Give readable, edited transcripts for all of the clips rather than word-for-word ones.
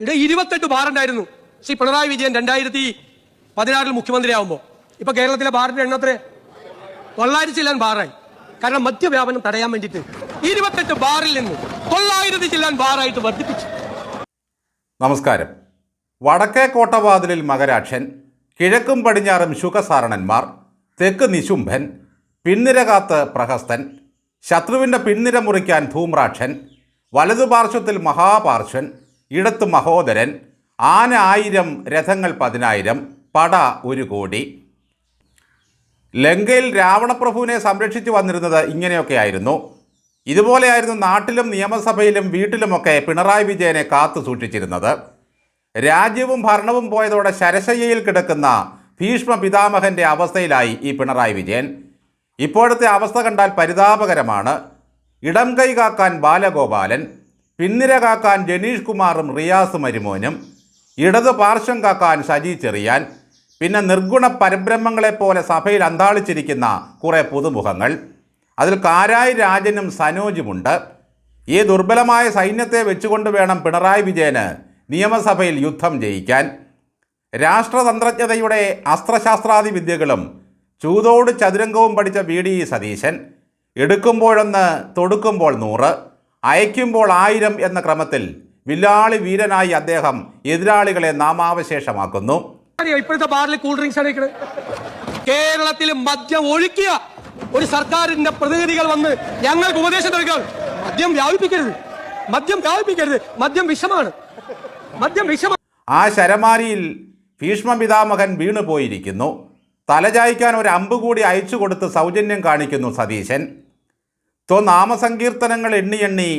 ഇവിടെ 28 ബാർ ഉണ്ടായിരുന്നു ശ്രീ പിണറായി വിജയൻ 2016 മുഖ്യമന്ത്രിയാവുമ്പോൾ. ഇപ്പൊ കേരളത്തിലെ ബാറിന്റെ എണ്ണത്ര 900 ചില്ലാൻ ബാറായി. കാരണം മദ്യവ്യാപനം തടയാൻ വേണ്ടിയിട്ട് 28 ബാറിൽ നിന്ന് 900 ചില്ലാൻ ബാറായിട്ട് വർദ്ധിപ്പിച്ചു. നമസ്കാരം. വടക്കേ കോട്ടവാതിലിൽ മകരാക്ഷൻ, കിഴക്കും പടിഞ്ഞാറും ശുഖസാരണന്മാർ, തെക്ക് നിശുംഭൻ, പിൻനിരകാത്ത് പ്രഹസ്തൻ, ശത്രുവിൻ്റെ പിൻനിര മുറിക്കാൻ ധൂമ്രാക്ഷൻ, വലതുപാർശ്വത്തിൽ മഹാപാർശ്വൻ, ഇടത്ത് മഹോദരൻ, ആന 1000, രഥങ്ങൾ 10,000, പട 1 കോടി. ലങ്കയിൽ രാവണപ്രഭുവിനെ സംരക്ഷിച്ചു വന്നിരുന്നത് ഇങ്ങനെയൊക്കെയായിരുന്നു. ഇതുപോലെയായിരുന്നു നാട്ടിലും നിയമസഭയിലും വീട്ടിലുമൊക്കെ പിണറായി വിജയനെ കാത്തു സൂക്ഷിച്ചിരുന്നത്. രാജ്യവും ഭരണവും പോയതോടെ ശരശയ്യയിൽ കിടക്കുന്ന ഭീഷ്മ പിതാമഹൻ്റെ അവസ്ഥയിലായി ഈ പിണറായി വിജയൻ. ഇപ്പോഴത്തെ അവസ്ഥ കണ്ടാൽ പരിതാപകരമാണ്. ഇടം കൈ കാക്കാൻ ബാലഗോപാലൻ, പിന്നിര കാക്കാൻ ജനീഷ് കുമാറും റിയാസ് മരുമോനും, ഇടത് പാർശ്വം കാക്കാൻ സജി ചെറിയാൻ, പിന്നെ നിർഗുണ പരബ്രഹ്മങ്ങളെപ്പോലെ സഭയിൽ അന്താളിച്ചിരിക്കുന്ന കുറേ പുതുമുഖങ്ങൾ. അതിൽ കാരായി രാജനും സനോജുമുണ്ട്. ഈ ദുർബലമായ സൈന്യത്തെ വെച്ചുകൊണ്ട് വേണം പിണറായി വിജയന് നിയമസഭയിൽ യുദ്ധം ജയിക്കാൻ. രാഷ്ട്രതന്ത്രജ്ഞതയുടെ അസ്ത്രശാസ്ത്രാദി വിദ്യകളും ചൂതോട് ചതുരംഗവും പഠിച്ച VD സതീശൻ എടുക്കുമ്പോഴൊന്ന്, തൊടുക്കുമ്പോൾ 100, അയക്കുമ്പോൾ 1000 എന്ന ക്രമത്തിൽ വില്ലാളി വീരനായി അദ്ദേഹം എതിരാളികളെ നാമാവശേഷമാക്കുന്നു. ഇപ്പോഴത്തെ ബാറിൽ കൂൾ ഡ്രിങ്ക്സ് ആണ്. കേരളത്തിൽ മദ്യം ഒഴുക്കിയ ഒരു സർക്കാരിന്റെ പ്രതിനിധികൾ വന്ന് ഞങ്ങൾക്ക് ഉപദേശം നൽകാൻ, മദ്യം വ്യാപിപ്പിക്കരുത്, മദ്യം വ്യാപിപ്പിക്കരുത്, മദ്യം വിഷമാണ്, മദ്യം വിഷമാണ്. ആ ശരമാരിയിൽ ഭീഷ്മ പിതാമഹൻ വീണുപോയിരിക്കുന്നു. തലചായ്ക്കാൻ ഒരു അമ്പ് കൂടി അയച്ചു കൊടുത്ത് സൗജന്യം കാണിക്കുന്നു സതീശൻ. നാമസങ്കീർത്തനങ്ങൾ എണ്ണി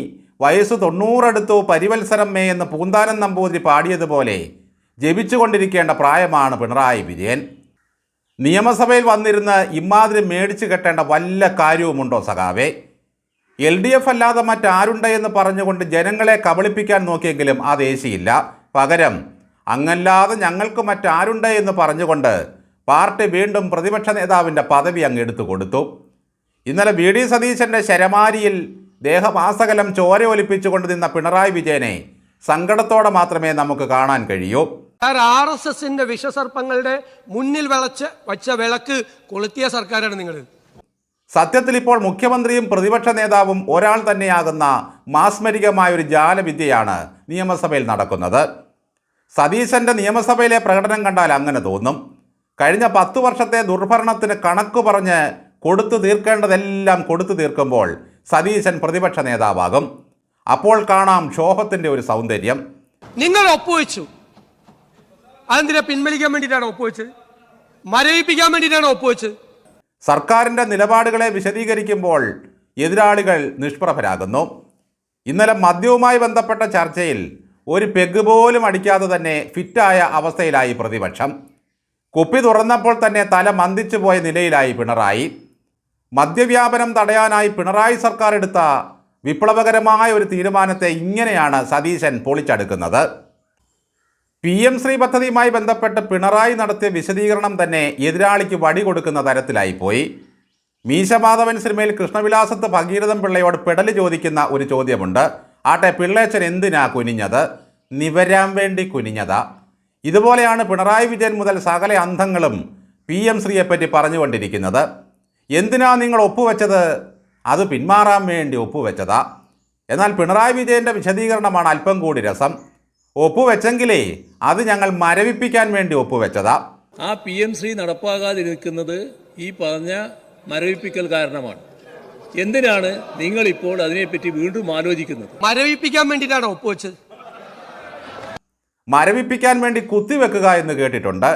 വയസ്സ് 90 അടുത്തു പരിവത്സരം മേ എന്ന് പൂന്താനം നമ്പൂതിരി പാടിയതുപോലെ ജപിച്ചുകൊണ്ടിരിക്കേണ്ട പ്രായമാണ് പിണറായി വിജയൻ. നിയമസഭയിൽ വന്നിരുന്ന് ഇമാതിരി മേടിച്ചു കെട്ടേണ്ട വല്ല കാര്യവുമുണ്ടോ സഖാവേ? LDF അല്ലാതെ മറ്റാരുണ്ടെന്ന് പറഞ്ഞുകൊണ്ട് ജനങ്ങളെ കബളിപ്പിക്കാൻ നോക്കിയെങ്കിലും അത് ഏശിയില്ല. പകരം അങ്ങല്ലാതെ ഞങ്ങൾക്ക് മറ്റാരുണ്ട് എന്ന് പറഞ്ഞുകൊണ്ട് പാർട്ടി വീണ്ടും പ്രതിപക്ഷ നേതാവിൻ്റെ പദവി അങ്ങ് എടുത്തു കൊടുത്തു. ഇന്നലെ VD സതീശൻ്റെ ശരമാരിയിൽ ദേഹമാസകലം ചോര ഒലിപ്പിച്ചുകൊണ്ട് നിന്ന പിണറായി വിജയനെ സങ്കടത്തോടെ മാത്രമേ നമുക്ക് കാണാൻ കഴിയൂ. RSSന്റെ വിഷസർപ്പങ്ങളുടെ മുന്നിൽ വച്ച വിളക്ക് കൊളുത്തിയ സർക്കാരാണ് നിങ്ങൾ. സത്യത്തിൽ ഇപ്പോൾ മുഖ്യമന്ത്രിയും പ്രതിപക്ഷ നേതാവും ഒരാൾ തന്നെയാകുന്ന മാസ്മരികമായൊരു ജാലവിദ്യയാണ് നിയമസഭയിൽ നടക്കുന്നത്. സതീശൻ്റെ നിയമസഭയിലെ പ്രകടനം കണ്ടാൽ അങ്ങനെ തോന്നും. കഴിഞ്ഞ 10 വർഷത്തെ ദുർഭരണത്തിന് കണക്ക് പറഞ്ഞ് കൊടുത്തു തീർക്കേണ്ടതെല്ലാം കൊടുത്തു തീർക്കുമ്പോൾ സതീശൻ പ്രതിപക്ഷ നേതാവാകും. അപ്പോൾ കാണാം ക്ഷോഭത്തിൻ്റെ ഒരു സൗന്ദര്യം. നിങ്ങൾ ഒപ്പുവെച്ചു, അതെന്തിനാ? പിൻവലിക്കാൻ വേണ്ടിയിട്ടാണ് ഒപ്പുവെച്ചത്? മരവിപ്പിക്കാൻ വേണ്ടിയിട്ടാണ് ഒപ്പുവെച്ചത്? സർക്കാരിൻ്റെ നിലപാടുകളെ വിശദീകരിക്കുമ്പോൾ എതിരാളികൾ നിഷ്പ്രഭരാകുന്നു. ഇന്നലെ മദ്യവുമായി ബന്ധപ്പെട്ട ചർച്ചയിൽ ഒരു പെഗ് പോലും അടിക്കാതെ തന്നെ ഫിറ്റായ അവസ്ഥയിലായി പ്രതിപക്ഷം. കുപ്പി തുറന്നപ്പോൾ തന്നെ തല മന്ദിച്ചു പോയ നിലയിലായി പിണറായി. മദ്യവ്യാപനം തടയാനായി പിണറായി സർക്കാർ എടുത്ത വിപ്ലവകരമായ ഒരു തീരുമാനത്തെ ഇങ്ങനെയാണ് സതീശൻ പൊളിച്ചടുക്കുന്നത്. PM ശ്രീ പദ്ധതിയുമായി ബന്ധപ്പെട്ട് പിണറായി നടത്തിയ വിശദീകരണം തന്നെ എതിരാളിക്ക് വടി കൊടുക്കുന്ന തരത്തിലായിപ്പോയി. മീശമാധവൻ സിനിമയിൽ കൃഷ്ണവിലാസത്ത് ഭഗീരഥൻ പിള്ളയോട് പെടല് ചോദിക്കുന്ന ഒരു ചോദ്യമുണ്ട്. ആട്ടെ, പിള്ളേച്ചൻ എന്തിനാ കുനിഞ്ഞത്? നിവരാൻ വേണ്ടി കുനിഞ്ഞതാ. ഇതുപോലെയാണ് പിണറായി വിജയൻ മുതൽ സകല അന്ധങ്ങളും PM ശ്രീയെപ്പറ്റി പറഞ്ഞുകൊണ്ടിരിക്കുന്നത്. എന്തിനാ നിങ്ങൾ ഒപ്പുവെച്ചത്? അത് പിന്മാറാൻ വേണ്ടി ഒപ്പുവെച്ചതാ. എന്നാൽ പിണറായി വിജയൻ്റെ വിശദീകരണമാണ് അല്പം കൂടി രസം. ഒപ്പുവെച്ചെങ്കിലേ അത് ഞങ്ങൾ മരവിപ്പിക്കാൻ വേണ്ടി ഒപ്പുവെച്ചതാ. ആ PM ശ്രീ നടപ്പാകാതിരിക്കുന്നത് ഈ പറഞ്ഞ മരവിപ്പിക്കൽ കാരണമാണ്. എന്തിനാണ് നിങ്ങളിപ്പോൾ അതിനെപ്പറ്റി വീണ്ടും ആലോചിക്കുന്നത്? മരവിപ്പിക്കാൻ വേണ്ടിയിട്ടാണ് ഒപ്പുവെച്ചത്. മരവിപ്പിക്കാൻ വേണ്ടി കുത്തിവെക്കുക എന്ന് കേട്ടിട്ടുണ്ട്.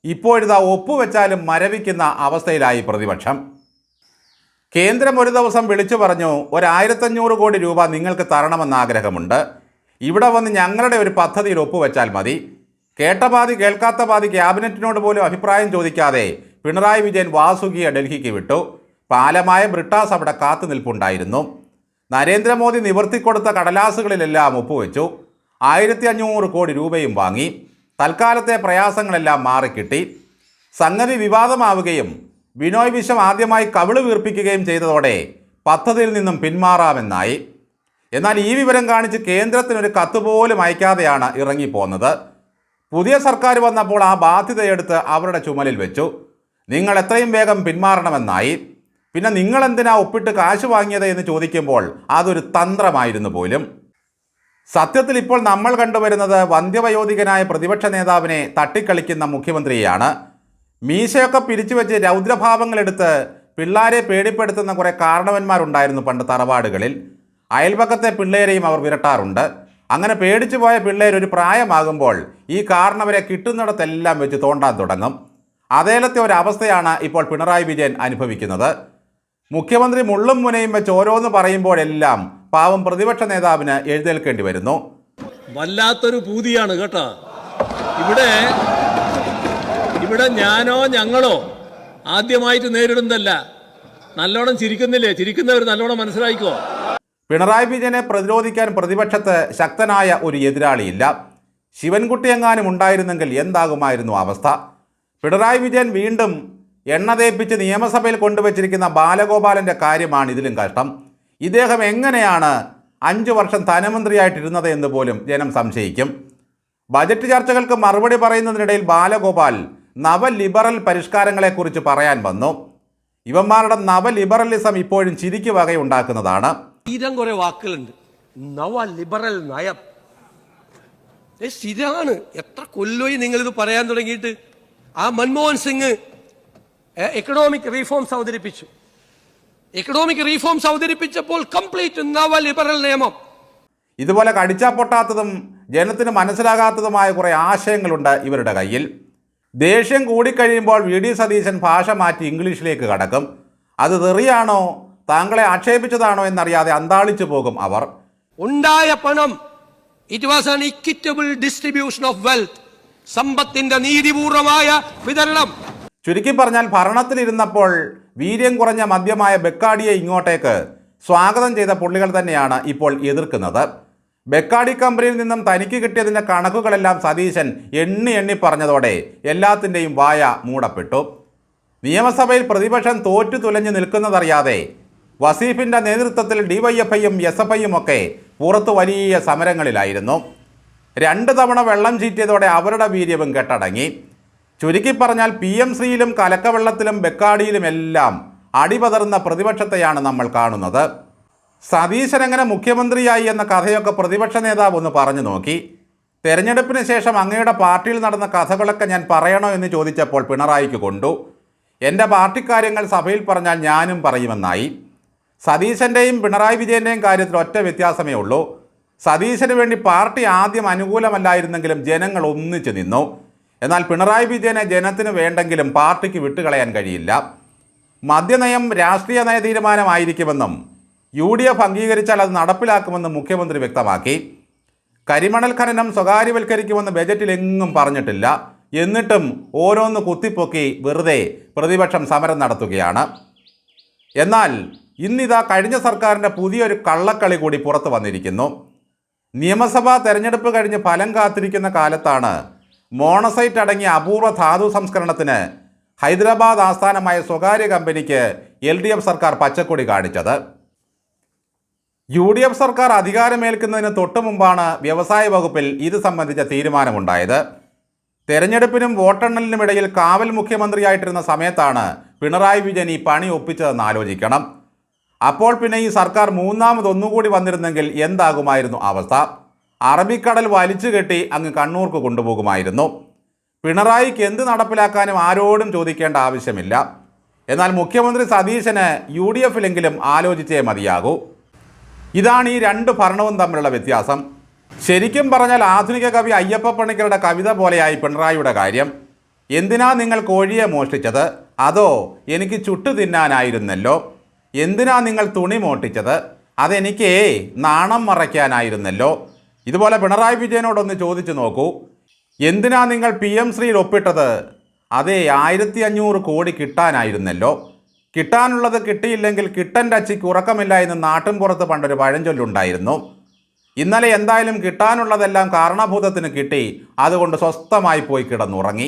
ഇപ്പോഴിതാ ഒപ്പുവെച്ചാലും മരവിക്കുന്ന അവസ്ഥയിലായി പ്രതിപക്ഷം. കേന്ദ്രം ഒരു ദിവസം വിളിച്ചു പറഞ്ഞു, 1500 കോടി രൂപ നിങ്ങൾക്ക് തരണമെന്ന് ആഗ്രഹമുണ്ട്. ഇവിടെ വന്ന് ഞങ്ങളുടെ ഒരു പദ്ധതിയിൽ ഒപ്പുവെച്ചാൽ മതി. കേട്ട പാതി കേൾക്കാത്ത പാതി ക്യാബിനറ്റിനോട് പോലും അഭിപ്രായം ചോദിക്കാതെ പിണറായി വിജയൻ വാസുകിയെ ഡൽഹിക്ക് വിട്ടു. പാലമായ ബ്രിട്ടാസ് അവിടെ കാത്തു നിൽപ്പുണ്ടായിരുന്നു. നരേന്ദ്രമോദി നിവർത്തിക്കൊടുത്ത കടലാസുകളിലെല്ലാം ഒപ്പുവെച്ചു. 1500 കോടി രൂപയും വാങ്ങി. തൽക്കാലത്തെ പ്രയാസങ്ങളെല്ലാം മാറിക്കിട്ടി. സംഗതി വിവാദമാവുകയും ബിനോയ് വിശ്വം ആദ്യമായി കവിള് വീർപ്പിക്കുകയും ചെയ്തതോടെ പദ്ധതിയിൽ നിന്നും പിന്മാറാമെന്നായി. എന്നാൽ ഈ വിവരം കാണിച്ച് കേന്ദ്രത്തിനൊരു കത്ത് പോലും അയക്കാതെയാണ് ഇറങ്ങിപ്പോന്നത്. പുതിയ സർക്കാർ വന്നപ്പോൾ ആ ബാധ്യതയെടുത്ത് അവരുടെ ചുമലിൽ വെച്ചു. നിങ്ങൾ എത്രയും വേഗം പിന്മാറണമെന്നായി. പിന്നെ നിങ്ങളെന്തിനാ ഒപ്പിട്ട് കാശ് വാങ്ങിയത് എന്ന് ചോദിക്കുമ്പോൾ അതൊരു തന്ത്രമായിരുന്നു പോലും. സത്യത്തിൽ ഇപ്പോൾ നമ്മൾ കണ്ടുവരുന്നത് വന്ധ്യവയോധികനായ പ്രതിപക്ഷ നേതാവിനെ തട്ടിക്കളിക്കുന്ന മുഖ്യമന്ത്രിയെയാണ്. മീശയൊക്കെ പിരിച്ചു വെച്ച് രൗദ്രഭാവങ്ങളെടുത്ത് പിള്ളാരെ പേടിപ്പെടുത്തുന്ന കുറേ കാരണവന്മാരുണ്ടായിരുന്നു പണ്ട് തറവാടുകളിൽ. അയൽപക്കത്തെ പിള്ളേരെയും അവർ വിരട്ടാറുണ്ട്. അങ്ങനെ പേടിച്ചു പോയ പിള്ളേർ ഒരു പ്രായമാകുമ്പോൾ ഈ കാരണവരെ കിട്ടുന്നിടത്തെല്ലാം വെച്ച് തോണ്ടാൻ തുടങ്ങും. അതേലത്തെ ഒരവസ്ഥയാണ് ഇപ്പോൾ പിണറായി വിജയൻ അനുഭവിക്കുന്നത്. മുഖ്യമന്ത്രി മുള്ളും മുനയും വെച്ച് ഓരോന്ന് പറയുമ്പോഴെല്ലാം പാവം പ്രതിപക്ഷ നേതാവിന് എഴുന്നേൽക്കേണ്ടി വരുന്നു. വല്ലാത്തൊരു പൂതിയാണ് കേട്ടോ. ഇവിടെ ഞാനോ ഞങ്ങളോ ആദ്യമായിട്ട് നേരിടുന്നതല്ല. നല്ലോണം ചിരിക്കുന്നില്ലേ? ചിരിക്കുന്നവർ നല്ലോണം മനസ്സിലായിക്കോ. പിണറായി വിജയനെ പ്രതിരോധിക്കാൻ പ്രതിപക്ഷത്ത് ശക്തനായ ഒരു എതിരാളിയില്ല. ശിവൻകുട്ടി എങ്ങാനും ഉണ്ടായിരുന്നെങ്കിൽ എന്താകുമായിരുന്നു അവസ്ഥ? പിണറായി വിജയൻ വീണ്ടും എണ്ണ തേപ്പിച്ച് നിയമസഭയിൽ കൊണ്ടുവച്ചിരിക്കുന്ന ബാലഗോപാലൻ്റെ കാര്യമാണ് ഇതിലും കഷ്ടം. ഇദ്ദേഹം എങ്ങനെയാണ് 5 വർഷം ധനമന്ത്രിയായിട്ടിരുന്നത് എന്ന് പോലും ജനം സംശയിക്കും. ബജറ്റ് ചർച്ചകൾക്ക് മറുപടി പറയുന്നതിനിടയിൽ ബാലഗോപാൽ നവലിബറൽ പരിഷ്കാരങ്ങളെക്കുറിച്ച് പറയാൻ വന്നു. ഇവന്മാരുടെ നവലിബറലിസം ഇപ്പോഴും ചിരിക്ക് വകയുണ്ടാക്കുന്നതാണ്. സ്ഥിരം കുറെ വാക്കുകളുണ്ട്. നവ ലിബറൽ നയം സ്ഥിരമാണ്. എത്ര കൊല്ലോയി നിങ്ങളിത് പറയാൻ തുടങ്ങിയിട്ട്. ആ മൻമോഹൻ സിംഗ് എക്കണോമിക് റീഫോംസ് അവതരിപ്പിച്ചു. എക്കണോമിക് റീഫോംസ് അവതരിപ്പിച്ചപ്പോൾ കംപ്ലീറ്റ് നവ ലിബറൽ നിയമം. ഇതുപോലെ കടിച്ചാ പൊട്ടാത്തതും ജനത്തിന് മനസ്സിലാകാത്തതുമായ കുറേ ആശയങ്ങളുണ്ട് ഇവരുടെ കയ്യിൽ. ദേഷ്യം കൂടിക്കഴിയുമ്പോൾ വി ഡി സതീശൻ ഭാഷ മാറ്റി ഇംഗ്ലീഷിലേക്ക് കടക്കും. അത് തെറിയാണോ താങ്കളെ ആക്ഷേപിച്ചതാണോ എന്നറിയാതെ അന്താളിച്ചു പോകും അവർ. ഉണ്ടായ പണം it was an equitable distribution of wealth. സമ്പത്തിന്റെ നീതിപൂർവമായ വിതരണം. ചുരുക്കി പറഞ്ഞാൽ ഭരണത്തിലിരുന്നപ്പോൾ വീര്യം കുറഞ്ഞ മദ്യമായ ബെക്കാഡിയെ ഇങ്ങോട്ടേക്ക് സ്വാഗതം ചെയ്ത പുള്ളികൾ തന്നെയാണ് ഇപ്പോൾ എതിർക്കുന്നത്. ബെക്കാഡി കമ്പനിയിൽ നിന്നും തനിക്ക് കിട്ടിയതിൻ്റെ കണക്കുകളെല്ലാം സതീശൻ എണ്ണി പറഞ്ഞതോടെ എല്ലാത്തിൻ്റെയും വായ മൂടപ്പെട്ടു. നിയമസഭയിൽ പ്രതിപക്ഷം തോറ്റു തുലഞ്ഞു നിൽക്കുന്നതറിയാതെ വസീഫിൻ്റെ നേതൃത്വത്തിൽ ഡിവൈഎഫ്ഐയും SFIയും ഒക്കെ പുറത്ത് വലിയ സമരങ്ങളിലായിരുന്നു. 2 തവണ വെള്ളം ചീറ്റിയതോടെ അവരുടെ വീര്യവും കെട്ടടങ്ങി. ചുരുക്കി പറഞ്ഞാൽ PM-ശ്രീയിലും കലക്കവെള്ളത്തിലും ബെക്കാഡിയിലുമെല്ലാം അടിപതർന്ന പ്രതിപക്ഷത്തെയാണ് നമ്മൾ കാണുന്നത്. സതീശൻ എങ്ങനെ മുഖ്യമന്ത്രിയായി എന്ന കഥയൊക്കെ പ്രതിപക്ഷ നേതാവ് ഒന്ന് പറഞ്ഞു നോക്കി. തെരഞ്ഞെടുപ്പിന് ശേഷം അങ്ങയുടെ പാർട്ടിയിൽ നടന്ന കഥകളൊക്കെ ഞാൻ പറയണോ എന്ന് ചോദിച്ചപ്പോൾ പിണറായിക്ക് കൊണ്ടു. എൻ്റെ പാർട്ടിക്കാര്യങ്ങൾ സഭയിൽ പറഞ്ഞാൽ ഞാനും പറയുമെന്നായി. സതീശൻ്റെയും പിണറായി വിജയൻ്റെയും കാര്യത്തിൽ ഒറ്റ വ്യത്യാസമേ ഉള്ളൂ. സതീശന് വേണ്ടി പാർട്ടി ആദ്യം അനുകൂലമല്ലായിരുന്നെങ്കിലും ജനങ്ങൾ ഒന്നിച്ചു നിന്നു. എന്നാൽ പിണറായി വിജയനെ ജനത്തിന് വേണ്ടെങ്കിലും പാർട്ടിക്ക് വിട്ടുകളയാൻ കഴിയില്ല. മദ്യനയം രാഷ്ട്രീയ നയ തീരുമാനമായിരിക്കുമെന്നും UDF അംഗീകരിച്ചാൽ അത് നടപ്പിലാക്കുമെന്നും മുഖ്യമന്ത്രി വ്യക്തമാക്കി. കരിമണൽ ഖനനം സ്വകാര്യവൽക്കരിക്കുമെന്ന് ബജറ്റിലെങ്ങും പറഞ്ഞിട്ടില്ല. എന്നിട്ടും ഓരോന്ന് കുത്തിപ്പൊക്കി വെറുതെ പ്രതിപക്ഷം സമരം നടത്തുകയാണ്. എന്നാൽ ഇന്നിതാ കഴിഞ്ഞ സർക്കാരിൻ്റെ പുതിയൊരു കള്ളക്കളി കൂടി പുറത്തു വന്നിരിക്കുന്നു. നിയമസഭാ തെരഞ്ഞെടുപ്പ് കഴിഞ്ഞ് ഫലം കാത്തിരിക്കുന്ന കാലത്താണ് മോണസൈറ്റ് അടങ്ങിയ അപൂർവ ധാതു സംസ്കരണത്തിന് ഹൈദരാബാദ് ആസ്ഥാനമായ സ്വകാര്യ കമ്പനിക്ക് LDF സർക്കാർ പച്ചക്കൊടി കാണിച്ചത്. UDF സർക്കാർ അധികാരമേൽക്കുന്നതിന് തൊട്ടു മുമ്പാണ് വ്യവസായ വകുപ്പിൽ ഇത് സംബന്ധിച്ച തീരുമാനമുണ്ടായത്. തെരഞ്ഞെടുപ്പിനും വോട്ടെണ്ണലിനുമിടയിൽ കാവൽ മുഖ്യമന്ത്രിയായിട്ടിരുന്ന സമയത്താണ് പിണറായി വിജയൻ ഈ പണി ഒപ്പിച്ചതെന്ന് ആലോചിക്കണം. അപ്പോൾ പിന്നെ ഈ സർക്കാർ മൂന്നാമതൊന്നുകൂടി വന്നിരുന്നെങ്കിൽ എന്താകുമായിരുന്നു അവസ്ഥ? അറബിക്കടൽ വലിച്ചു കെട്ടി അങ്ങ് കണ്ണൂർക്ക് കൊണ്ടുപോകുമായിരുന്നു. പിണറായിക്ക് എന്ത് നടപ്പിലാക്കാനും ആരോടും ചോദിക്കേണ്ട ആവശ്യമില്ല. എന്നാൽ മുഖ്യമന്ത്രി സതീശന് UDFിലെങ്കിലും ആലോചിച്ചേ മതിയാകൂ. ഇതാണ് ഈ 2 ഭരണവും തമ്മിലുള്ള വ്യത്യാസം. ശരിക്കും പറഞ്ഞാൽ ആധുനിക കവി അയ്യപ്പ പണിക്കരുടെ കവിത പോലെയായി പിണറായിയുടെ കാര്യം. എന്തിനാ നിങ്ങൾ കോഴിയെ മോഷ്ടിച്ചത്? അതോ എനിക്ക് ചുട്ടു തിന്നാനായിരുന്നല്ലോ. എന്തിനാ നിങ്ങൾ തുണി മോഷ്ടിച്ചത്? അതെനിക്ക് നാണം മറയ്ക്കാനായിരുന്നല്ലോ. ഇതുപോലെ പിണറായി വിജയനോടൊന്ന് ചോദിച്ചു നോക്കൂ. എന്തിനാ നിങ്ങൾ PM-ശ്രീയിൽ ഒപ്പിട്ടത്? അതേ 1500 കോടി കിട്ടാനായിരുന്നല്ലോ. കിട്ടാനുള്ളത് കിട്ടിയില്ലെങ്കിൽ കിട്ടൻ്റെ അച്ചിക്ക് ഉറക്കമില്ല എന്ന് നാട്ടിൻപുറത്ത് പണ്ടൊരു പഴഞ്ചൊല്ലുണ്ടായിരുന്നു. ഇന്നലെ എന്തായാലും കിട്ടാനുള്ളതെല്ലാം കാരണഭൂതത്തിന് കിട്ടി. അതുകൊണ്ട് സ്വസ്ഥമായി പോയി കിടന്നുറങ്ങി.